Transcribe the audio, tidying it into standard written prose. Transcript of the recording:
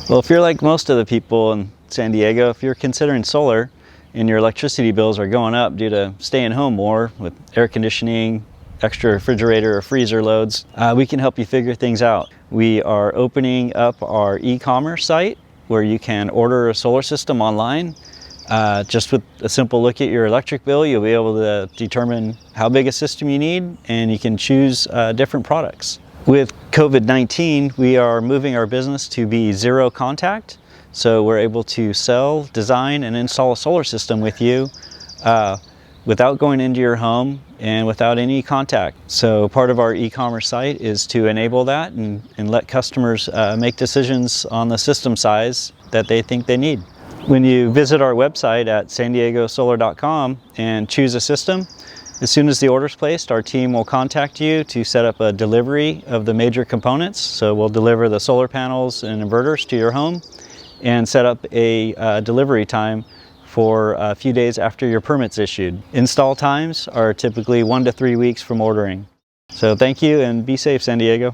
Well, if you're like most of the people in San Diego, if you're considering solar and your electricity bills are going up due to staying home more with air conditioning, extra refrigerator or freezer loads, we can help you figure things out. We are opening up our e-commerce site where you can order a solar system online. Just with a simple look at your electric bill, you'll be able to determine how big a system you need, and you can choose different products. With COVID-19, we are moving our business to be zero contact, so we're able to sell, design, and install a solar system with you without going into your home and without any contact. So part of our e-commerce site is to enable that and let customers make decisions on the system size that they think they need. When you visit our website at sandiegosolar.com and choose a system, as soon as the order is placed, our team will contact you to set up a delivery of the major components. So we'll deliver the solar panels and inverters to your home and set up a delivery time for a few days after your permit's issued. Install times are typically 1 to 3 weeks from ordering. So thank you, and be safe, San Diego.